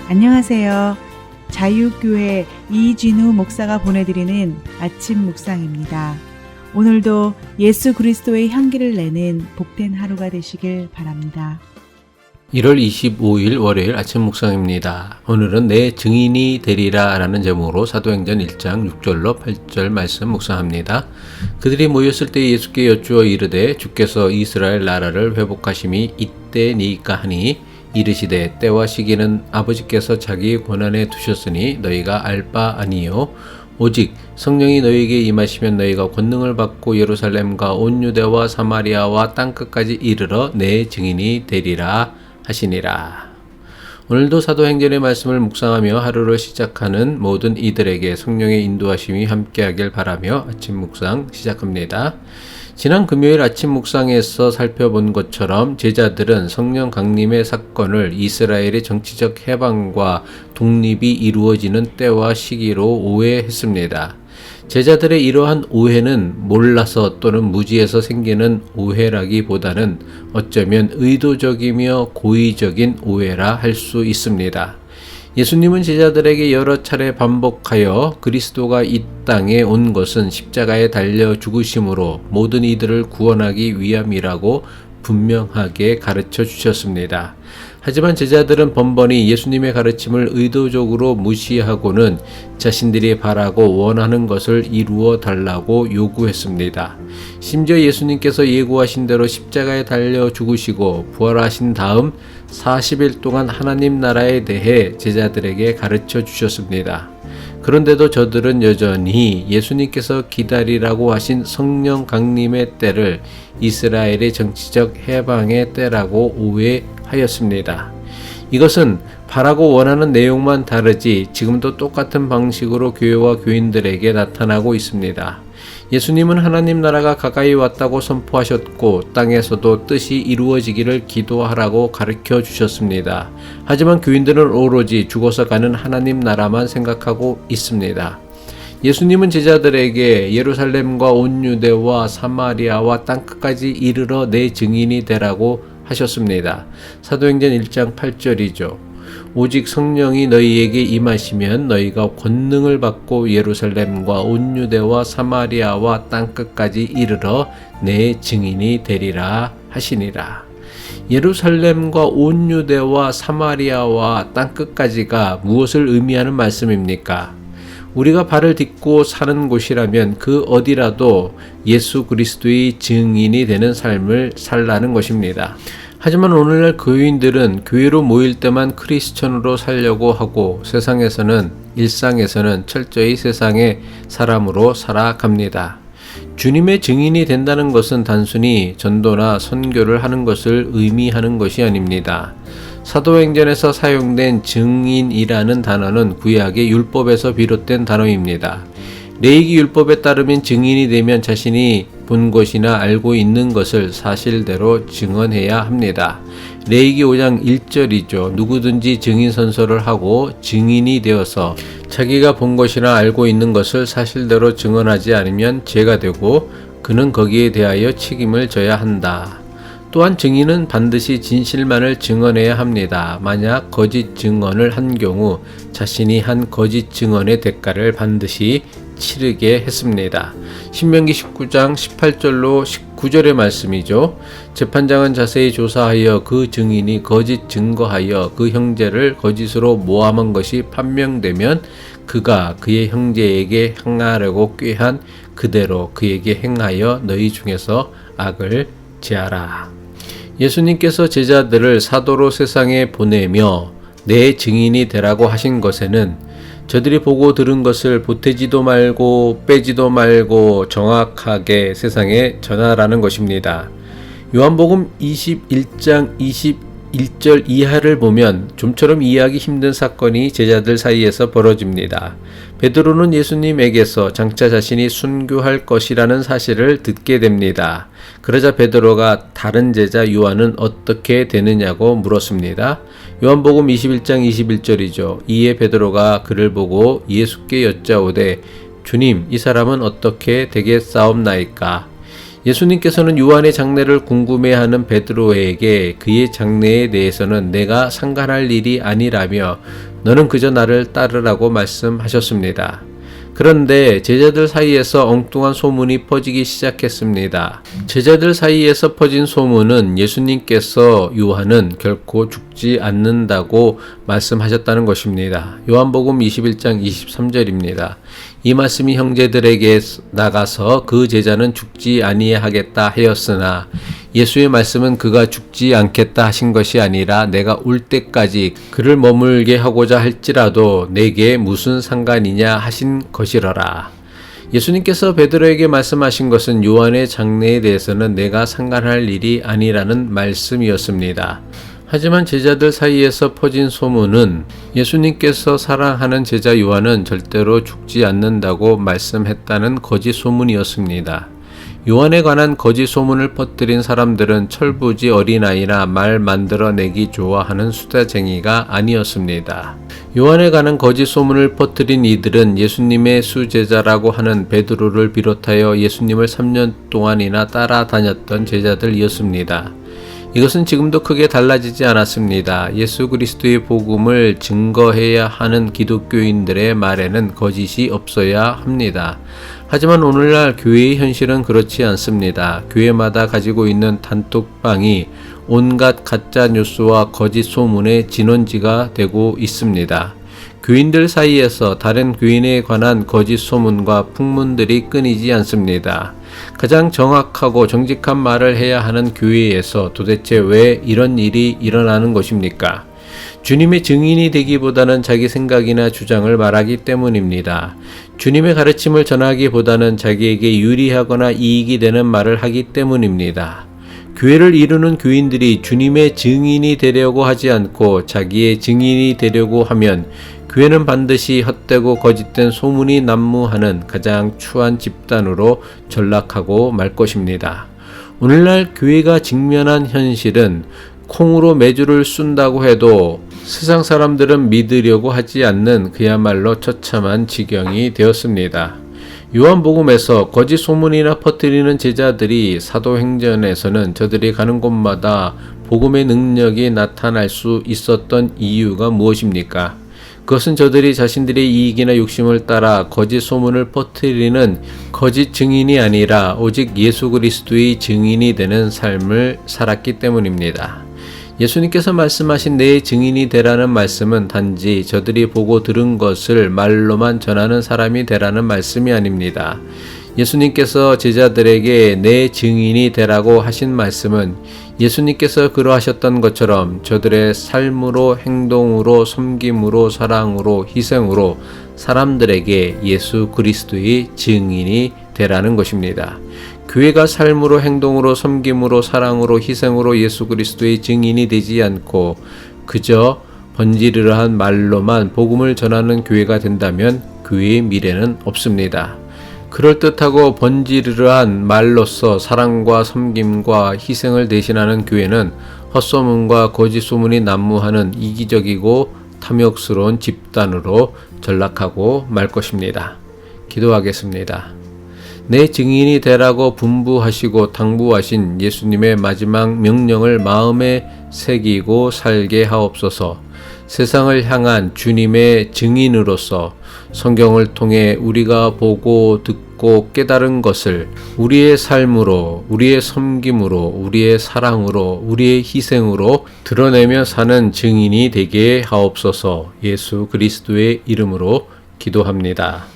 안녕하세요. 자유교회 이진우 목사가 보내드리는 아침 묵상입니다. 오늘도 예수 그리스도의 향기를 내는 복된 하루가 되시길 바랍니다. 1월 25일 월요일 아침 묵상입니다. 오늘은 내 증인이 되리라 라는 제목으로 사도행전 1장 6절로 8절 말씀 묵상합니다. 그들이 모였을 때 예수께 여쭈어 이르되 주께서 이스라엘 나라를 회복하심이 이때니까 하니 이르시되 때와 시기는 아버지께서 자기 권한에 두셨으니 너희가 알 바 아니요 오직 성령이 너희에게 임하시면 너희가 권능을 받고 예루살렘과 온 유대와 사마리아와 땅끝까지 이르러 내 증인이 되리라 하시니라. 오늘도 사도행전의 말씀을 묵상하며 하루를 시작하는 모든 이들에게 성령의 인도하심이 함께하길 바라며 아침 묵상 시작합니다. 지난 금요일 아침 묵상에서 살펴본 것처럼 제자들은 성령 강림의 사건을 이스라엘의 정치적 해방과 독립이 이루어지는 때와 시기로 오해했습니다. 제자들의 이러한 오해는 몰라서 또는 무지해서 생기는 오해라기보다는 어쩌면 의도적이며 고의적인 오해라 할 수 있습니다. 예수님은 제자들에게 여러 차례 반복하여 그리스도가 이 땅에 온 것은 십자가에 달려 죽으심으로 모든 이들을 구원하기 위함이라고 분명하게 가르쳐 주셨습니다. 하지만 제자들은 번번이 예수님의 가르침을 의도적으로 무시하고는 자신들이 바라고 원하는 것을 이루어 달라고 요구했습니다. 심지어 예수님께서 예고하신 대로 십자가에 달려 죽으시고 부활하신 다음 40일 동안 하나님 나라에 대해 제자들에게 가르쳐 주셨습니다. 그런데도 저들은 여전히 예수님께서 기다리라고 하신 성령 강림의 때를 이스라엘의 정치적 해방의 때라고 오해하였습니다. 이것은 바라고 원하는 내용만 다르지 지금도 똑같은 방식으로 교회와 교인들에게 나타나고 있습니다. 예수님은 하나님 나라가 가까이 왔다고 선포하셨고 땅에서도 뜻이 이루어지기를 기도하라고 가르쳐 주셨습니다. 하지만 교인들은 오로지 죽어서 가는 하나님 나라만 생각하고 있습니다. 예수님은 제자들에게 예루살렘과 온 유대와 사마리아와 땅끝까지 이르러 내 증인이 되라고 하셨습니다. 사도행전 1장 8절이죠. 오직 성령이 너희에게 임하시면 너희가 권능을 받고 예루살렘과 온 유대와 사마리아와 땅끝까지 이르러 내 증인이 되리라 하시니라. 예루살렘과 온 유대와 사마리아와 땅끝까지가 무엇을 의미하는 말씀입니까? 우리가 발을 딛고 사는 곳이라면 그 어디라도 예수 그리스도의 증인이 되는 삶을 살라는 것입니다. 하지만 오늘날 교인들은 교회로 모일 때만 크리스천으로 살려고 하고 세상에서는 일상에서는 철저히 세상의 사람으로 살아갑니다. 주님의 증인이 된다는 것은 단순히 전도나 선교를 하는 것을 의미하는 것이 아닙니다. 사도행전에서 사용된 증인이라는 단어는 구약의 율법에서 비롯된 단어입니다. 레위기 율법에 따르면 증인이 되면 자신이 본 것이나 알고 있는 것을 사실대로 증언해야 합니다. 레위기 5장 1절이죠. 누구든지 증인 선서를 하고 증인이 되어서 자기가 본 것이나 알고 있는 것을 사실대로 증언하지 않으면 죄가 되고 그는 거기에 대하여 책임을 져야 한다. 또한 증인은 반드시 진실만을 증언해야 합니다. 만약 거짓 증언을 한 경우 자신이 한 거짓 증언의 대가를 반드시 치르게 했습니다. 신명기 19장 18절로 19절의 말씀이죠. 재판장은 자세히 조사하여 그 증인이 거짓 증거하여 그 형제를 거짓으로 모함한 것이 판명되면 그가 그의 형제에게 행하려고 꾀한 그대로 그에게 행하여 너희 중에서 악을 제하라. 예수님께서 제자들을 사도로 세상에 보내며 내 증인이 되라고 하신 것에는 저들이 보고 들은 것을 보태지도 말고 빼지도 말고 정확하게 세상에 전하라는 것입니다. 요한복음 21장 21절 이하를 보면 좀처럼 이해하기 힘든 사건이 제자들 사이에서 벌어집니다. 베드로는 예수님에게서 장차 자신이 순교할 것이라는 사실을 듣게 됩니다. 그러자 베드로가 다른 제자 요한은 어떻게 되느냐고 물었습니다. 요한복음 21장 21절이죠. 이에 베드로가 그를 보고 예수께 여짜오되 주님, 이 사람은 어떻게 되겠사옵나이까? 예수님께서는 요한의 장래를 궁금해하는 베드로에게 그의 장래에 대해서는 내가 상관할 일이 아니라며 너는 그저 나를 따르라고 말씀하셨습니다. 그런데 제자들 사이에서 엉뚱한 소문이 퍼지기 시작했습니다. 제자들 사이에서 퍼진 소문은 예수님께서 요한은 결코 죽지 않는다고 말씀하셨다는 것입니다. 요한복음 21장 23절입니다. 이 말씀이 형제들에게 나가서 그 제자는 죽지 아니하겠다 하였으나 예수의 말씀은 그가 죽지 않겠다 하신 것이 아니라 내가 올 때까지 그를 머물게 하고자 할지라도 내게 무슨 상관이냐 하신 것이러라. 예수님께서 베드로에게 말씀하신 것은 요한의 장래에 대해서는 내가 상관할 일이 아니라는 말씀이었습니다. 하지만 제자들 사이에서 퍼진 소문은 예수님께서 사랑하는 제자 요한은 절대로 죽지 않는다고 말씀했다는 거짓 소문이었습니다. 요한에 관한 거짓 소문을 퍼뜨린 사람들은 철부지 어린아이나 말 만들어내기 좋아하는 수다쟁이가 아니었습니다. 요한에 관한 거짓 소문을 퍼뜨린 이들은 예수님의 수제자라고 하는 베드로를 비롯하여 예수님을 3년 동안이나 따라다녔던 제자들이었습니다. 이것은 지금도 크게 달라지지 않았습니다. 예수 그리스도의 복음을 증거해야 하는 기독교인들의 말에는 거짓이 없어야 합니다. 하지만 오늘날 교회의 현실은 그렇지 않습니다. 교회마다 가지고 있는 단톡방이 온갖 가짜 뉴스와 거짓 소문의 진원지가 되고 있습니다. 교인들 사이에서 다른 교인에 관한 거짓 소문과 풍문들이 끊이지 않습니다. 가장 정확하고 정직한 말을 해야 하는 교회에서 도대체 왜 이런 일이 일어나는 것입니까? 주님의 증인이 되기보다는 자기 생각이나 주장을 말하기 때문입니다. 주님의 가르침을 전하기보다는 자기에게 유리하거나 이익이 되는 말을 하기 때문입니다. 교회를 이루는 교인들이 주님의 증인이 되려고 하지 않고 자기의 증인이 되려고 하면 교회는 반드시 헛되고 거짓된 소문이 난무하는 가장 추한 집단으로 전락하고 말 것입니다. 오늘날 교회가 직면한 현실은 콩으로 메주를 쏜다고 해도 세상 사람들은 믿으려고 하지 않는 그야말로 처참한 지경이 되었습니다. 요한복음에서 거짓 소문이나 퍼뜨리는 제자들이 사도행전에서는 저들이 가는 곳마다 복음의 능력이 나타날 수 있었던 이유가 무엇입니까? 그것은 저들이 자신들의 이익이나 욕심을 따라 거짓 소문을 퍼뜨리는 거짓 증인이 아니라 오직 예수 그리스도의 증인이 되는 삶을 살았기 때문입니다. 예수님께서 말씀하신 내 증인이 되라는 말씀은 단지 저들이 보고 들은 것을 말로만 전하는 사람이 되라는 말씀이 아닙니다. 예수님께서 제자들에게 내 증인이 되라고 하신 말씀은 예수님께서 그러하셨던 것처럼 저들의 삶으로, 행동으로, 섬김으로, 사랑으로, 희생으로 사람들에게 예수 그리스도의 증인이 되라는 것입니다. 교회가 삶으로, 행동으로, 섬김으로, 사랑으로, 희생으로 예수 그리스도의 증인이 되지 않고 그저 번지르르한 말로만 복음을 전하는 교회가 된다면 교회의 미래는 없습니다. 그럴듯하고 번지르르한 말로써 사랑과 섬김과 희생을 대신하는 교회는 헛소문과 거짓 소문이 난무하는 이기적이고 탐욕스러운 집단으로 전락하고 말 것입니다. 기도하겠습니다. 내 증인이 되라고 분부하시고 당부하신 예수님의 마지막 명령을 마음에 새기고 살게 하옵소서. 세상을 향한 주님의 증인으로서 성경을 통해 우리가 보고 듣고 깨달은 것을 우리의 삶으로, 우리의 섬김으로, 우리의 사랑으로, 우리의 희생으로 드러내며 사는 증인이 되게 하옵소서. 예수 그리스도의 이름으로 기도합니다.